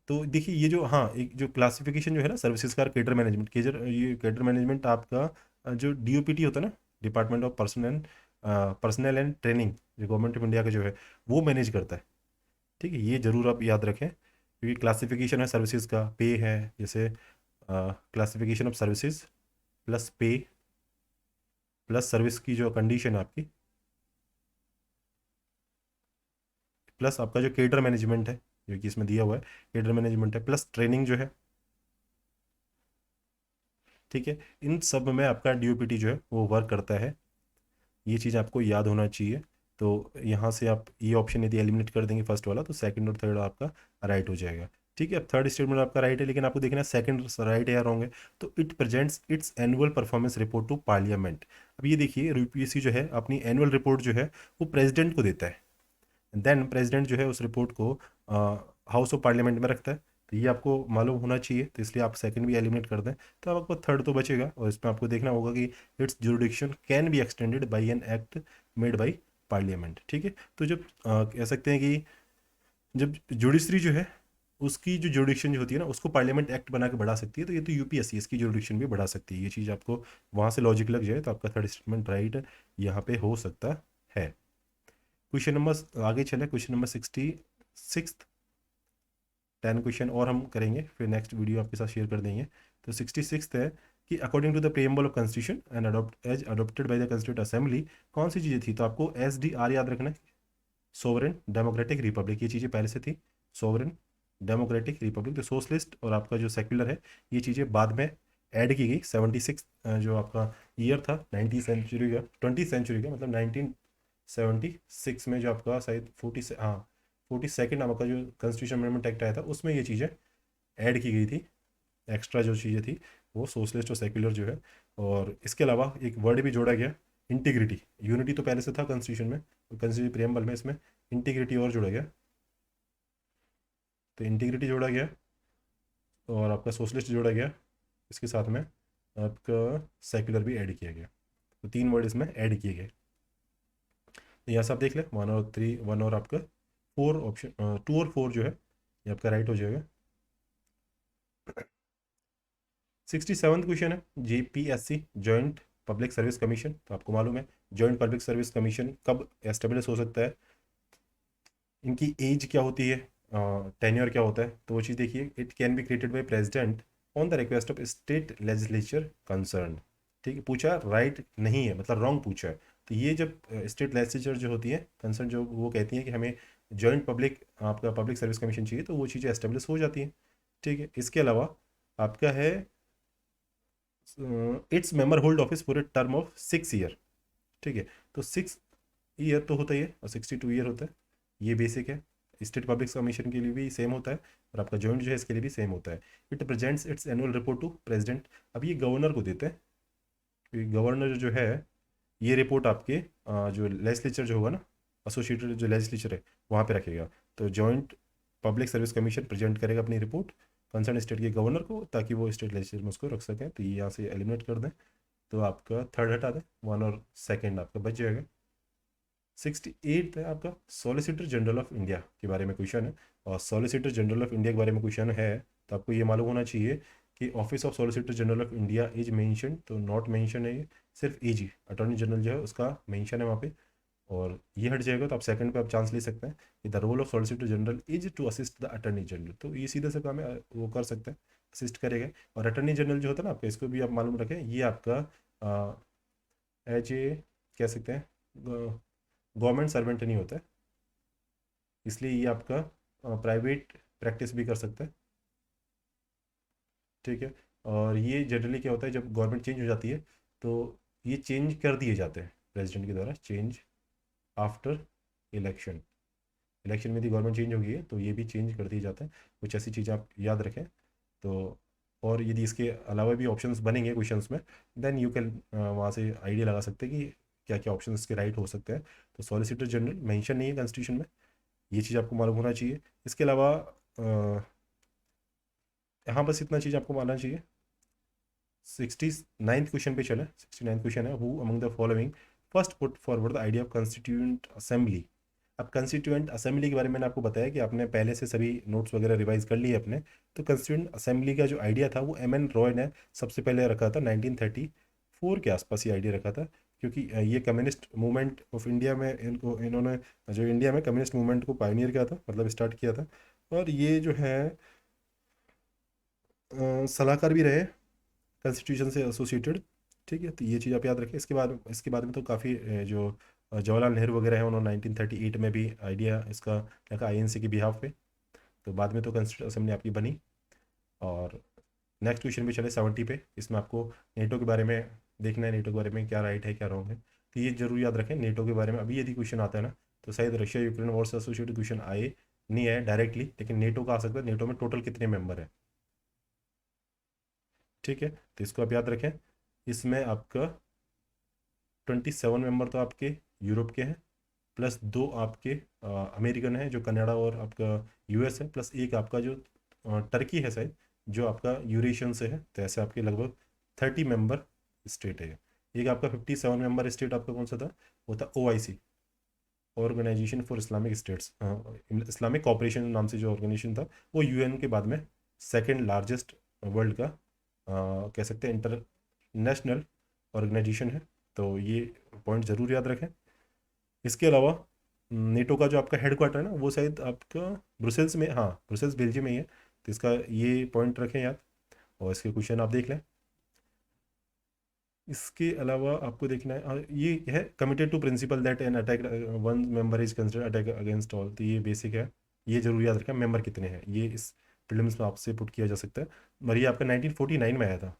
तो देखिए ये जो, हाँ, एक जो क्लासिफिकेशन जो है ना सर्विसेज का, कैडर मैनेजमेंट, ये कैडर मैनेजमेंट आपका जो डीओपीटी होता है ना, department of personal and training, जो गवर्नमेंट ऑफ इंडिया का जो है वो मैनेज करता है। ठीक है, ये जरूर आप याद रखें, क्योंकि क्लासिफिकेशन है सर्विसेज का, पे है, जैसे क्लासिफिकेशन ऑफ सर्विसेज प्लस पे प्लस सर्विस की जो कंडीशन है आपकी, प्लस आपका जो केडर मैनेजमेंट है जो कि इसमें दिया हुआ है, केडर मैनेजमेंट है प्लस ट्रेनिंग जो है। ठीक है, इन सब में आपका डीओपीटी जो है वो वर्क करता है, ये चीज़ आपको याद होना चाहिए। तो यहाँ से आप ये ऑप्शन यदि एलिमिनेट कर देंगे फर्स्ट वाला, तो सेकंड और थर्ड आपका राइट हो जाएगा। ठीक है, अब थर्ड स्टेटमेंट आपका राइट है, लेकिन आपको देखना है सेकंड राइट है या रॉन्ग है। तो it presents its annual performance report to parliament. अब ये देखिए यूपीएससी जो है अपनी एनुअल रिपोर्ट जो है वो प्रेसिडेंट को देता है, देन प्रेसिडेंट जो है उस रिपोर्ट को हाउस ऑफ पार्लियामेंट में रखता है। तो ये आपको मालूम होना चाहिए, तो इसलिए आप सेकंड भी एलिमिनेट कर दें तो आपको थर्ड तो बचेगा। और इसमें आपको देखना होगा कि it's jurisdiction can be extended by an act made by parliament. ठीक है, तो जब कह सकते हैं कि जब जुडिशरी जो है उसकी जो जुडिक्शन जो होती है ना उसको पार्लियामेंट एक्ट बना के बढ़ा सकती है, तो ये तो यूपीएससी इसकी जुडिक्शन भी बढ़ा सकती है। ये चीज़ आपको वहाँ से लॉजिक लग जाए तो आपका थर्ड स्टेटमेंट राइट यहाँ पे हो सकता है। क्वेश्चन नंबर आगे चले, क्वेश्चन नंबर 66। 10 क्वेश्चन और हम करेंगे, फिर नेक्स्ट वीडियो आपके साथ शेयर कर देंगे। तो 66 है कि according to the preamble of constitution and adopted by the constitute assembly, कौन सी चीज़ें थी? तो आपको SDR याद रखना है, सोवरेन डेमोक्रेटिक रिपब्लिक, ये चीज़ें पहले से थी, सोवरेन डेमोक्रेटिक रिपब्लिक। तो सोशलिस्ट और आपका जो सेक्युलर है ये चीज़ें बाद में ऐड की गई। 76 जो आपका ईयर था 19th सेंचुरी का, 20th सेंचुरी का, मतलब 1976 में जो आपका शायद 42nd आपका जो कॉन्स्टिट्यूशन अमेंडमेंट एक्ट आया था उसमें ये चीज़ें ऐड की गई थी, एक्स्ट्रा जो चीज़ें थी वो सोशलिस्ट और सेक्युलर जो है। और इसके अलावा एक वर्ड भी जोड़ा गया, इंटीग्रिटी। यूनिटी तो पहले से था कॉन्स्टिट्यूशन में, कॉन्स्टिट्यूशन प्रियम्बल में, इसमें इंटीग्रिटी और जोड़ा गया। तो इंटीग्रिटी जोड़ा गया और आपका सोशलिस्ट जोड़ा गया, इसके साथ में आपका सेक्युलर भी ऐड किया गया। तो 3 वर्ड इसमें ऐड किए गए। तो यहाँ से आप देख लें 1 और 3, 1 और आपका 4 ऑप्शन, 2 और 4 जो है ये आपका राइट हो जाएगा। 67वां क्वेश्चन है JPSC joint public service commission. तो आपको मालूम है जॉइंट पब्लिक सर्विस कमीशन कब एस्टेब्लिश हो सकता है, इनकी एज क्या होती है, टेन्योर क्या होता है। तो वो चीज़ देखिए, it can be created by president on the request of state legislature concern. ठीक है, पूछा राइट नहीं है, मतलब रॉन्ग पूछा है। तो ये जब स्टेट लेजिस्लेचर जो होती है कंसर्न, जो वो कहती है कि हमें जॉइंट पब्लिक आपका पब्लिक सर्विस कमीशन चाहिए, तो वो चीज़ें एस्टेब्लिश हो जाती हैं। ठीक है, इसके अलावा आपका है its member hold office for a term of 6 year. ठीक है, तो 6 ईयर तो होता ही है और 62 ईयर होता है, ये बेसिक है। स्टेट पब्लिक कमीशन के लिए भी सेम होता है और आपका जॉइंट जो है इसके लिए भी सेम होता है। It presents its annual report to president. अब ये गवर्नर को देते हैं, क्योंकि गवर्नर जो है ये रिपोर्ट आपके जो लेजिस्लेचर जो होगा ना, एसोसिएटेड जो लेजिस्लेचर है वहाँ पे रखेगा। तो joint public service commission present करेगा अपनी रिपोर्ट कंसर्न स्टेट के गवर्नर को, ताकि वो स्टेट लेजिस्लेचर में उसको रख सकें। तो ये यहाँ से एलिमिनेट कर दें, तो आपका थर्ड हटा दें, 1 और 2 आपका बच जाएगा। 68 है आपका सॉलिसिटर जनरल ऑफ इंडिया के बारे में क्वेश्चन है। और सॉलिसिटर जनरल ऑफ इंडिया के बारे में क्वेश्चन है, तो आपको ये मालूम होना चाहिए कि office of solicitor general of India is mention, तो नॉट मेंशन है ये, सिर्फ एज ही अटॉर्नी जनरल जो है उसका मेंशन है वहाँ पे। और ये हट जाएगा तो आप सेकंड पे आप चांस ले सकते हैं कि the role of solicitor general is to assist the attorney general. तो ये सीधा सा काम है, वो कर सकते हैं, असिस्ट करेगा। और अटॉर्नी जनरल जो होता है ना आपका, इसको भी आप मालूम रखें, ये आपका एज ए कह सकते हैं गवर्नमेंट सर्वेंट नहीं होता है, इसलिए ये आपका प्राइवेट प्रैक्टिस भी कर सकता है। ठीक है, और ये जनरली क्या होता है जब गवर्नमेंट चेंज हो जाती है तो ये चेंज कर दिए जाते हैं प्रेसिडेंट के द्वारा, चेंज आफ्टर इलेक्शन। इलेक्शन में यदि गवर्नमेंट चेंज हो गई है तो ये भी चेंज कर दिए जाते हैं। कुछ ऐसी चीज़ें आप याद रखें। तो और यदि इसके अलावा भी ऑप्शंस बनेंगे क्वेश्चंस में, देन यू कैन वहाँ से आइडिया लगा सकते हैं कि क्या क्या ऑप्शन इसके राइट हो सकते हैं। तो सॉलिसिटर जनरल मेंशन नहीं है कॉन्स्टिट्यूशन में, ये चीज़ आपको मालूम होना चाहिए। इसके अलावा यहाँ बस इतना चीज़ आपको मानना चाहिए। 69 क्वेश्चन पे चले। 69 क्वेश्चन है, who among the following first put forward the idea of constituent assembly. अब कंस्टिट्यूएंट असेंबली के बारे में मैंने आपको बताया कि आपने पहले से सभी नोट्स वगैरह रिवाइज कर लिए अपने। तो कंस्टिट्यूएंट असेंबली का जो आइडिया था वो एम एन रॉय ने सबसे पहले रखा था, 1934 के आसपास ये आइडिया रखा था। क्योंकि ये कम्युनिस्ट मूवमेंट ऑफ इंडिया में इन्होंने जो इंडिया में कम्युनिस्ट मूवमेंट को पायनियर किया था, मतलब स्टार्ट किया था। और ये जो है सलाहकार भी रहे कॉन्स्टिट्यूशन से एसोसिएटेड। ठीक है, तो ये चीज़ आप याद रखें। इसके बाद में तो काफ़ी जो जवाहरलाल नेहरू वगैरह हैं उन्होंने 1938 में भी आइडिया इसका रखा आईएनसी के बिहाफ पे। तो बाद में तो कॉन्स्टिट्यूशन असेंबली आपकी बनी। और नेक्स्ट क्वेश्चन पे चले 70 पे। इसमें आपको नेटो के बारे में देखना है, नेटो के बारे में क्या राइट है क्या रॉन्ग है। तो ये जरूर याद रखें नेटो के बारे में। अभी यदि क्वेश्चन आता है ना, तो शायद रशिया यूक्रेन वॉर से एसोसिएटेड क्वेश्चन आए नहीं आए डायरेक्टली, लेकिन नेटो का आ सकता है। नेटो में टोटल कितने मेंबर है। ठीक है, तो इसको आप याद रखें। इसमें आपका 27 मेंबर तो आपके यूरोप के हैं, प्लस 2 आपके अमेरिकन हैं जो कनाडा और आपका यूएस है, प्लस एक आपका जो टर्की है शायद, जो आपका यूरेशियन से है। तो ऐसे आपके लगभग 30 मेंबर स्टेट है। एक आपका 57 मेंबर स्टेट आपका कौन सा था, वो था OIC, organisation for Islamic states, Islamic cooperation नाम से जो ऑर्गेनाइजेशन था, वो यूएन के बाद में सेकेंड लार्जेस्ट वर्ल्ड का कह सकते हैं इंटरनेशनल ऑर्गेनाइजेशन है। तो ये पॉइंट ज़रूर याद रखें। इसके अलावा नेटो का जो आपका हेड क्वार्टर है ना, वो शायद आपका ब्रुसेल्स में, हाँ ब्रुसेल्स बेल्जियम में ही है। तो इसका ये पॉइंट रखें याद, और इसके क्वेश्चन आप देख लें। इसके अलावा आपको देखना है ये है committed to principle that an attack one member is consider attack against all. तो ये बेसिक है, ये जरूर याद रखें। मेंबर कितने हैं ये इस प्रीलिम्स में आपसे पुट किया जा सकता है। और ये आपका 1949 में आया था,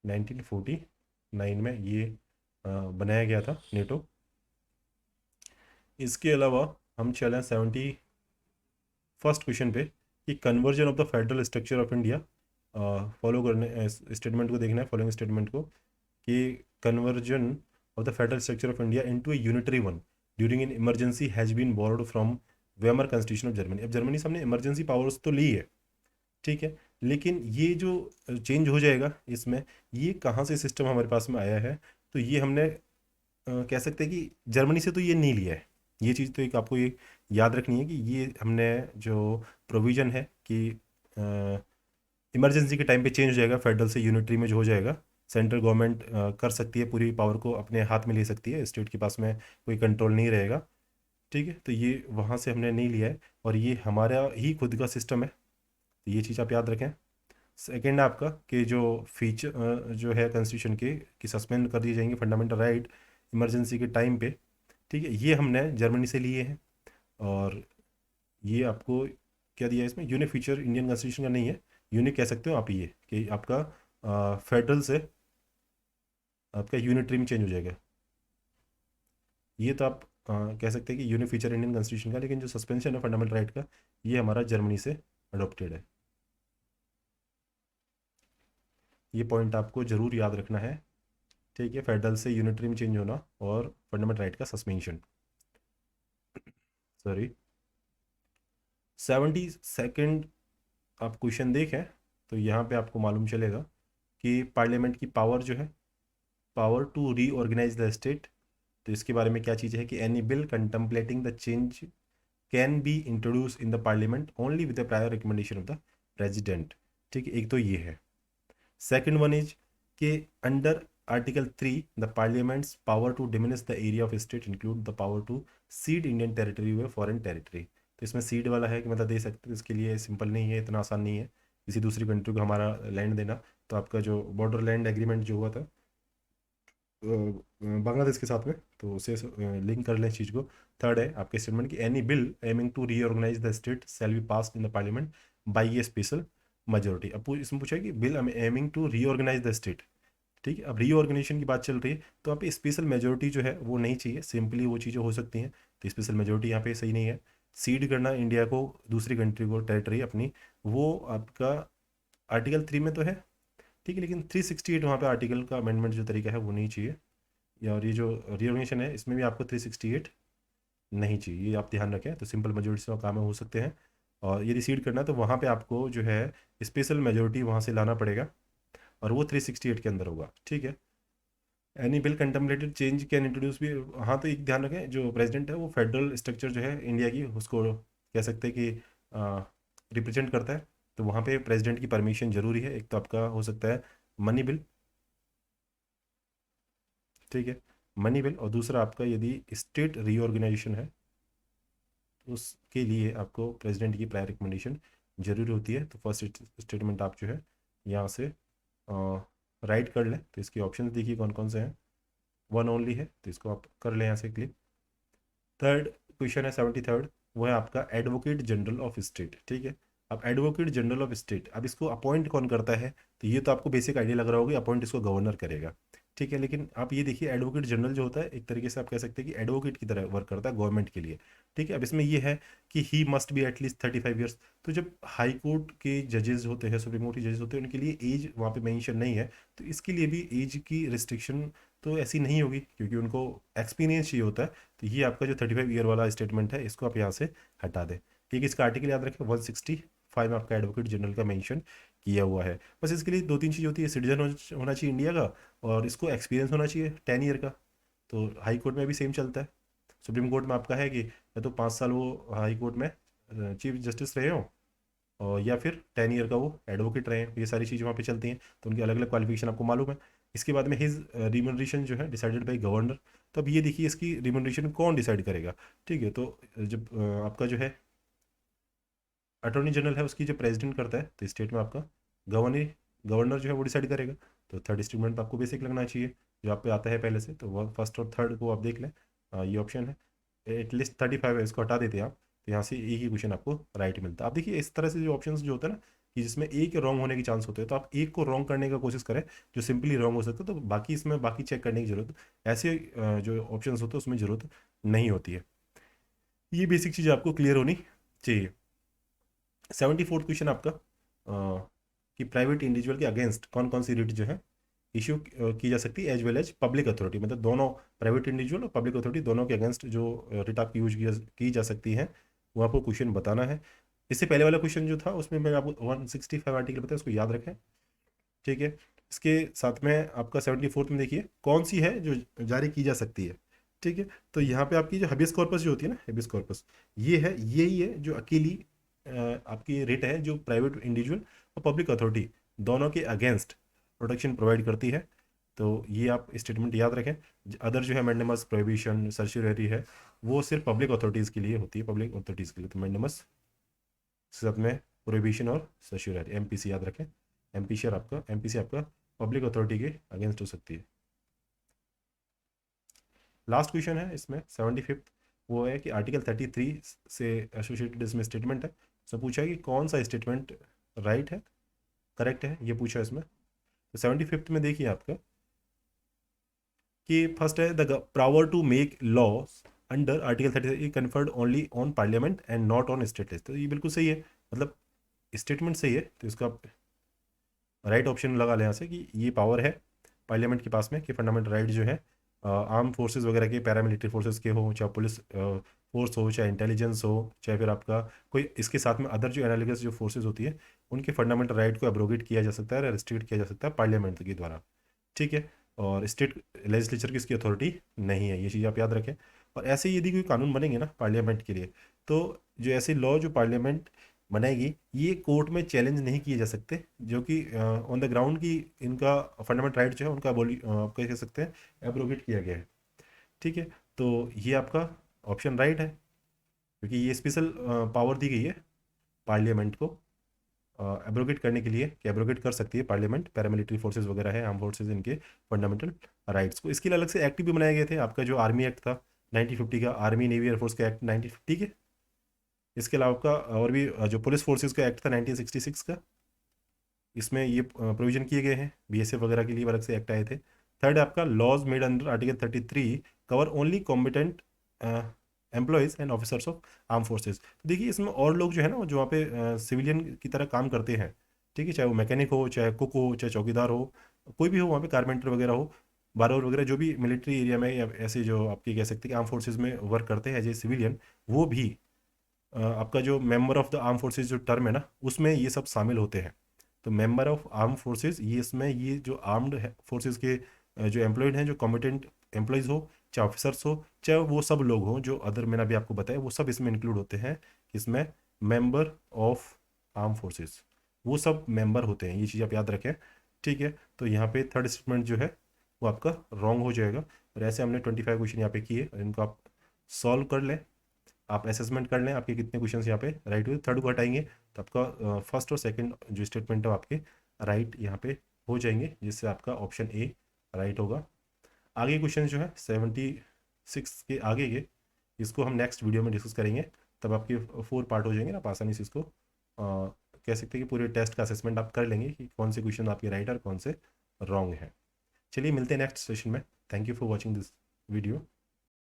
1949 में ये बनाया गया था नेटो। इसके अलावा हम चलें 71st क्वेश्चन पे कि conversion of the federal structure of India. Follow करने स्टेटमेंट को देखना है, फॉलोइंग स्टेटमेंट को, कि conversion of the federal structure of India into a unitary one during in emergency has been borrowed from Weimar constitution of Germany. अब Germany से हमने emergency powers तो ली है, ठीक है, लेकिन ये जो चेंज हो जाएगा इसमें, ये कहाँ से सिस्टम हमारे पास में आया है, तो ये हमने कह सकते हैं कि जर्मनी से तो ये नहीं लिया है। ये चीज़ तो एक आपको ये याद रखनी है कि ये हमने जो प्रोविज़न है कि इमरजेंसी के टाइम पे चेंज हो जाएगा, फेडरल से यूनिटरी में जो हो जाएगा। सेंट्रल गवर्नमेंट कर सकती है, पूरी पावर को अपने हाथ में ले सकती है, स्टेट के पास में कोई कंट्रोल नहीं रहेगा। ठीक है, तो ये वहाँ से हमने नहीं लिया है और ये हमारा ही खुद का सिस्टम है, तो ये चीज़ आप याद रखें। सेकेंड है आपका कि जो फीचर जो है कॉन्स्टिट्यूशन के कि सस्पेंड कर दिए जाएंगे फंडामेंटल राइट इमरजेंसी के टाइम पे। ठीक है, ये हमने जर्मनी से लिए हैं। और ये आपको क्या दिया है इसमें, यूनिक फीचर इंडियन कॉन्स्टिट्यूशन का नहीं है, यूनिक कह सकते हो आप ये कि आपका फेडरल से आपका यूनिटरी में चेंज हो जाएगा। ये तो आप कह सकते हैं कि यूनिक फीचर इंडियन कॉन्स्टिट्यूशन का, लेकिन जो सस्पेंशन है फंडामेंटल राइट का, ये हमारा जर्मनी से अडोप्टेड है। ये पॉइंट आपको ज़रूर याद रखना है। ठीक है, फेडरल से यूनिटरी में चेंज होना और फंडामेंटल राइट का सस्पेंशन। सॉरी, 72nd आप क्वेश्चन देखें तो यहाँ पे आपको मालूम चलेगा कि पार्लियामेंट की पावर जो है, power to reorganise the state. तो इसके बारे में क्या चीज़ है कि any bill contemplating the change can be introduce in the parliament only with the prior recommendation of the president. ठीक है, एक तो ये है। सेकंड वन इज के under article 3 the parliament's power to diminish the area of state include the power to cede Indian territory व foreign territory. तो इसमें सीड वाला है कि मतलब दे सकते हैं, इसके लिए सिंपल नहीं है, इतना आसान नहीं है किसी दूसरी कंट्री को हमारा लैंड देना। तो आपका जो बॉर्डर लैंड एग्रीमेंट जो हुआ था बांग्लादेश के साथ में, तो उसे लिंक कर लें इस चीज़ को। थर्ड है आपके स्टेटमेंट की any bill aiming to reorganise the state shall be passed in the parliament by a special majority. अब इसमें पूछा है कि bill aiming to reorganise the state. ठीक है, अब रीऑर्गेनाइजेशन की बात चल रही है तो यहाँ पे स्पेशल मेजोरिटी जो है वो नहीं चाहिए, सिंपली वो चीज़ें हो सकती हैं। तो स्पेशल मेजोरिटी यहाँ पे सही नहीं है। सीड करना इंडिया को दूसरी कंट्री को टेरिटरी अपनी, वो आपका आर्टिकल 3 में तो है। ठीक है, लेकिन 368 वहाँ पे आर्टिकल का अमेंडमेंट जो तरीका है वो नहीं चाहिए। या और ये जो रीऑर्गेनाइजेशन है इसमें भी आपको 368 नहीं चाहिए, ये आप ध्यान रखें। तो सिंपल मेजोरिटी से काम हो सकते हैं। और यदि सीड करना है तो वहाँ पे आपको जो है स्पेशल मेजोरिटी वहाँ से लाना पड़ेगा और वो 368 के अंदर होगा। ठीक है, any bill contemplated change can introduce भी। हाँ, तो एक ध्यान रखें, जो प्रेसिडेंट है वो फेडरल स्ट्रक्चर जो है इंडिया की उसको कह सकते हैं कि रिप्रेजेंट करता है। तो वहाँ पे प्रेसिडेंट की परमिशन जरूरी है। एक तो आपका हो सकता है मनी बिल। ठीक है, मनी बिल। और दूसरा आपका यदि स्टेट रीऑर्गेनाइजेशन है तो उसके लिए आपको प्रेसिडेंट की प्रायर रिकमेंडेशन जरूरी होती है। तो फर्स्ट स्टेटमेंट आप जो है यहाँ से राइट कर लें। तो इसके ऑप्शन देखिए कौन कौन से हैं। वन ओनली है तो इसको आप कर लें यहाँ से क्लिक। थर्ड क्वेश्चन है 73rd, वो है आपका एडवोकेट जनरल ऑफ स्टेट। ठीक है, अब एडवोकेट जनरल ऑफ स्टेट, अब इसको अपॉइंट कौन करता है, तो ये तो आपको बेसिक आइडिया लग रहा होगा, अपॉइंट इसको गवर्नर करेगा। ठीक है, लेकिन आप ये देखिए एडवोकेट जनरल जो होता है एक तरीके से आप कह सकते हैं कि एडवोकेट की तरह वर्क करता है गवर्नमेंट के लिए। ठीक है, अब इसमें ये है कि he must be at least 35 years. तो जब हाई कोर्ट के जजेस होते हैं, सुप्रीम कोर्ट के जजेस होते हैं, उनके लिए एज वहाँ पे मेंशन नहीं है। तो इसके लिए भी एज की रिस्ट्रिक्शन तो ऐसी नहीं होगी क्योंकि उनको एक्सपीरियंस चाहिए होता है। तो ये आपका जो 35 ईयर वाला स्टेटमेंट है इसको आप यहाँ से हटा दें। ठीक है, इसका आर्टिकल याद रखें 165 में आपका एडवोकेट जनरल का मेंशन किया हुआ है। बस इसके लिए दो तीन चीज़ होती है, सिटीजन होना चाहिए इंडिया का और इसको एक्सपीरियंस होना चाहिए 10 ईयर का। तो हाई कोर्ट में भी सेम चलता है। सुप्रीम कोर्ट में आपका है कि या तो 5 साल वो हाई कोर्ट में चीफ जस्टिस रहे हो और या फिर 10 ईयर का वो एडवोकेट रहे हैं। ये सारी चीज़ें वहाँ पे चलती हैं, तो उनकी अलग अलग क्वालिफिकेशन आपको मालूम है। इसके बाद में हिज रिमनरेशन जो है डिसाइडेड बाई गवर्नर। तो अब ये देखिए इसकी रिमनरेशन कौन डिसाइड करेगा। ठीक है, तो जब आपका जो है अटॉर्नी जनरल है उसकी जो प्रेसिडेंट करता है, तो स्टेट में आपका गवर्नर गवर्नर जो है वो डिसाइड करेगा। तो थर्ड स्टेटमेंट आपको बेसिक लगना चाहिए जो आप पे आता है पहले से, तो वो फर्स्ट और थर्ड को आप देख लें। ये ऑप्शन है एटलीस्ट 35 है, इसको हटा देते हैं आप, तो यहाँ से एक ही क्वेश्चन आपको राइट मिलता है। आप देखिए इस तरह से जो ऑप्शन जो होता है ना कि जिसमें एक रॉन्ग होने के चांस होते हैं, तो आप एक को रॉन्ग करने का कोशिश करें जो सिंपली रॉन्ग हो सकता है, तो बाकी इसमें बाकी चेक करने की जरूरत ऐसे जो ऑप्शन होते हैं उसमें ज़रूरत नहीं होती है। ये बेसिक चीज़ आपको क्लियर होनी चाहिए। 74th क्वेश्चन आपका कि प्राइवेट इंडिविजुअल के अगेंस्ट कौन कौन सी रिट जो है इशू की जा सकती है as well as public authority, मतलब दोनों प्राइवेट इंडिविजुअल और पब्लिक अथॉरिटी दोनों के अगेंस्ट जो रिट आपकी यूज की जा सकती है वो आपको क्वेश्चन बताना है। इससे पहले वाला क्वेश्चन जो था उसमें मैंने आपको 165 आर्टिकल बताया, उसको याद रखें। ठीक है, इसके साथ में आपका 74th में देखिए कौन सी है जो जारी की जा सकती है। ठीक है, तो यहाँ पे आपकी जो हबियस कॉर्पस जो होती है ना, हबियस कॉर्पस ये है, यही है जो अकेली आपकी रेट है जो प्राइवेट इंडिविजुअल और पब्लिक अथॉरिटी दोनों के अगेंस्ट प्रोटेक्शन प्रोवाइड करती है। तो ये आप स्टेटमेंट याद रखें। अदर जो है मैंडेमस, प्रोहिबिशन, सर्चुररी है, वो सिर्फ पब्लिक अथॉरिटीज़ के लिए होती है, पब्लिक अथॉरिटीज़ के लिए। तो मैंडेमस सब में प्रोहिबिशन और सर्चुररी, एमपीसी याद रखें। एमपीसी आपका पब्लिक अथॉरिटी के अगेंस्ट हो सकती है। लास्ट क्वेश्चन है इसमें 75th, वो है कि आर्टिकल 33 से एसोसिएटेड इसमें स्टेटमेंट है। उसमें पूछा है कि कौन सा स्टेटमेंट राइट है, करेक्ट है, ये पूछा है इसमें। तो 75th में देखिए आपका कि फर्स्ट है the power to make laws under article 33 conferred only on parliament and not on state. तो ये बिल्कुल सही है, मतलब स्टेटमेंट सही है, तो इसका राइट ऑप्शन लगा लें यहाँ से कि ये पावर है पार्लियामेंट के पास में कि फंडामेंटल राइट जो है आर्म फोर्सेस वगैरह के, पैरामिलिट्री फोर्सेस के हो, चाहे पुलिस फोर्स हो, चाहे इंटेलिजेंस हो, चाहे फिर आपका कोई इसके साथ में अदर जो एनालिगस जो फोर्सेस होती है, उनके फंडामेंटल राइट को एब्रोगेट किया जा सकता है, रिस्ट्रिक्ट किया जा सकता है पार्लियामेंट के द्वारा। ठीक है, और स्टेट लेजिस्लेचर की इसकी अथॉरिटी नहीं है, ये चीज़ आप याद रखें। और ऐसे ही यदि कोई कानून बनेंगे ना पार्लियामेंट के लिए, तो जो ऐसे लॉ जो पार्लियामेंट बनाएगी, ये कोर्ट में चैलेंज नहीं किए जा सकते, जो कि ऑन द ग्राउंड की इनका फंडामेंटल राइट जो है उनका बोली आप कह सकते हैं एब्रोगेट किया गया है। ठीक है, तो ये आपका ऑप्शन राइट है, क्योंकि ये स्पेशल पावर दी गई है पार्लियामेंट को एब्रोगेट करने के लिए, कि एब्रोगेट कर सकती है पार्लियामेंट पैरामिलिट्री फोर्सेज वगैरह है, आर्म फोर्सेज, इनके फंडामेंटल राइट्स को। इसके लिए अलग से एक्ट भी बनाए गए थे, आपका जो आर्मी एक्ट था 1950 का, आर्मी नेवी एयरफोर्स का एक्ट 1950 के। इसके अलावा आपका और भी जो पुलिस फोर्सेज का एक्ट था 1966 का, इसमें ये प्रोविजन किए गए हैं, बीएसएफ वगैरह के लिए अलग से एक्ट आए थे। थर्ड आपका laws made under article 33 cover only combatant employees and officers of arm forces. तो देखिए इसमें और लोग जो है ना, जो वहाँ पे सिविलियन की तरह काम करते हैं, ठीक है, चाहे वो मैकेनिक हो, चाहे कुक हो, चाहे चौकीदार हो, कोई भी हो वहाँ पे, कारपेंटर वगैरह हो, बारबर वगैरह, जो भी मिलिट्री एरिया में या ऐसे जो आपकी कह सकते हैं कि आर्म फोर्सेज में वर्क करते हैं एज ए सिविलियन, वो भी आपका जो member of the arm forces जो टर्म है ना, उसमें ये सब शामिल होते हैं। तो मेंबर ऑफ आर्म फोर्सेज, ये इसमें ये जो आर्म्ड फोर्सेज के जो एम्प्लॉयड हैं, जो कॉम्पिटेंट एम्प्लॉयज़ हो, चाहे ऑफिसर्स हो, चाहे वो सब लोग हों जो अदर मैंने अभी आपको बताया, वो सब इसमें इंक्लूड होते हैं। इसमें मेंबर ऑफ आर्म फोर्सेज वो सब मेंबर होते हैं, ये चीज़ आप याद रखें। ठीक है, तो यहाँ पे थर्ड स्टेटमेंट जो है वो आपका रॉन्ग हो जाएगा। और ऐसे हमने 25 क्वेश्चन यहाँ पे किए, और इनको आप सॉल्व कर लें, आप असेसमेंट कर लें आपके कितने क्वेश्चंस यहाँ पे राइट हुए। थर्ड को हटाएंगे तो आपका फर्स्ट और सेकंड जो स्टेटमेंट है आपके राइट यहाँ पे हो जाएंगे, जिससे आपका ऑप्शन ए राइट होगा। आगे क्वेश्चन जो है 76 के आगे के, इसको हम नेक्स्ट वीडियो में डिस्कस करेंगे, तब आपके 4 पार्ट हो जाएंगे ना, आप आसानी से इसको कह सकते हैं कि पूरे टेस्ट का असेसमेंट आप कर लेंगे कि कौन से क्वेश्चन आपके राइट और कौन से रॉन्ग हैं। चलिए मिलते हैं नेक्स्ट सेशन में। Thank you for watching this video.